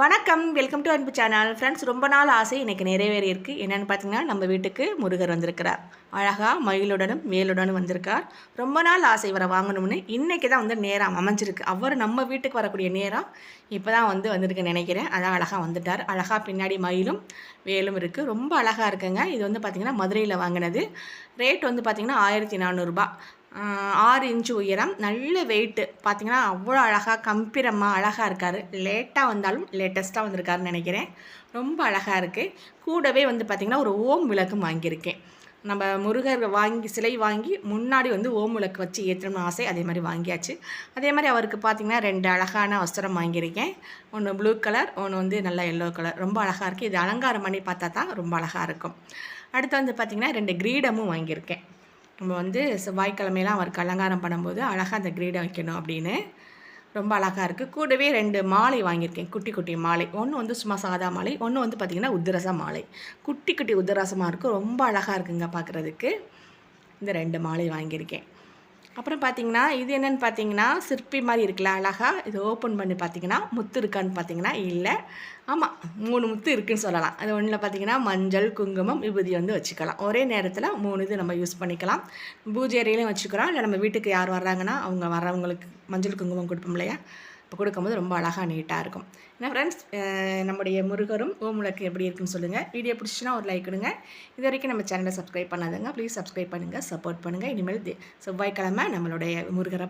வணக்கம், welcome to அன்பு channel. Friends, ரொம்ப நாள் ஆசை இன்றைக்கி நிறைவேறியிருக்கு. என்னென்னு பார்த்தீங்கன்னா, நம்ம வீட்டுக்கு முருகர் வந்திருக்கிறார். அழகாக மயிலுடனும் வேலுடனும் வந்திருக்கார். ரொம்ப நாள் ஆசை இவரை வாங்கணும்னு இன்றைக்கி தான் வந்து நேரம் அமைஞ்சிருக்கு. அவர் நம்ம வீட்டுக்கு வரக்கூடிய நேரம் இப்போ தான் வந்திருக்குன்னு நினைக்கிறேன். அதான் அழகாக வந்துட்டார். அழகாக பின்னாடி மயிலும் வேலும் இருக்குது. ரொம்ப அழகாக இருக்குங்க. இது வந்து பார்த்திங்கன்னா மதுரையில் வாங்கினது. ரேட் வந்து பார்த்திங்கன்னா 1400 6 இன்ச்சு உயரம், நல்ல வெயிட்டு. பார்த்திங்கன்னா அவ்வளோ அழகாக கம்பீரமாக அழகாக இருக்கார். லேட்டாக வந்தாலும் லேட்டஸ்ட்டாக வந்திருக்காருன்னு நினைக்கிறேன். ரொம்ப அழகாக இருக்குது. கூடவே வந்து பார்த்திங்கன்னா ஒரு ஓம் விளக்கும் வாங்கியிருக்கேன். நம்ம முருகர் சிலை வாங்கி முன்னாடி வந்து ஓம் விளக்கு வச்சு ஏற்றணும்னு ஆசை. அதே மாதிரி வாங்கியாச்சு. அதே மாதிரி அவருக்கு பார்த்திங்கன்னா 2 அழகான வஸ்திரம் வாங்கியிருக்கேன். ஒன்று ப்ளூ கலர், ஒன்று வந்து நல்லா எல்லோ கலர். ரொம்ப அழகாக இருக்குது. இது அலங்காரம் பண்ணி பார்த்தா தான் ரொம்ப அழகாக இருக்கும். அடுத்து வந்து பார்த்திங்கன்னா 2 கிரீடமும் வாங்கியிருக்கேன். நம்ம வந்து செவ்வாய்க்கிழமையெல்லாம் அவருக்கு அலங்காரம் பண்ணும்போது அழகாக அந்த கிரீடம் வைக்கணும் அப்படின்னு. ரொம்ப அழகாக இருக்குது. கூடவே 2 மாலை வாங்கியிருக்கேன், குட்டி குட்டி மாலை. ஒன்று வந்து சும்மா சாதா மாலை, ஒன்று வந்து பார்த்திங்கன்னா உத்திரச மாலை. குட்டி குட்டி உத்திரசமாக இருக்கும். ரொம்ப அழகாக இருக்குங்க பார்க்குறதுக்கு. இந்த 2 மாலை வாங்கியிருக்கேன். அப்புறம் பார்த்திங்கன்னா இது என்னென்னு பார்த்தீங்கன்னா சிற்பி மாதிரி இருக்குல்ல அழகாக. இது ஓப்பன் பண்ணி பார்த்திங்கன்னா முத்து இருக்கான்னு பார்த்தீங்கன்னா இல்லை. ஆமாம், 3 முத்து இருக்குதுன்னு சொல்லலாம். அது ஒன்றில் பார்த்திங்கன்னா மஞ்சள், குங்குமம், விபூதி வந்து வச்சுக்கலாம். ஒரே நேரத்தில் 3 இது நம்ம யூஸ் பண்ணிக்கலாம். பூஜை அறையிலையும் வச்சுக்கிறோம். இல்லை நம்ம வீட்டுக்கு யார் வர்றாங்கன்னா அவங்க வர்றவங்களுக்கு மஞ்சள் குங்குமம் கொடுப்போம் இல்லையா, இப்போ கொடுக்கும்போது ரொம்ப அழகாக நீட்டாக இருக்கும். ஏன்னா ஃப்ரெண்ட்ஸ், நம்முடைய முருகரும் ஓமுலக்கு எப்படி இருக்குன்னு சொல்லுங்கள். வீடியோ பிடிச்சின்னா ஒரு லைக் கொடுங்க. இது வரைக்கும் நம்ம சேனலை சப்ஸ்கிரைப் பண்ணாதுங்க, ப்ளீஸ் சப்ஸ்கிரைப் பண்ணுங்கள், சப்போர்ட் பண்ணுங்கள். இனிமேல் செவ்வாய்க்கிழமை நம்மளுடைய முருகரை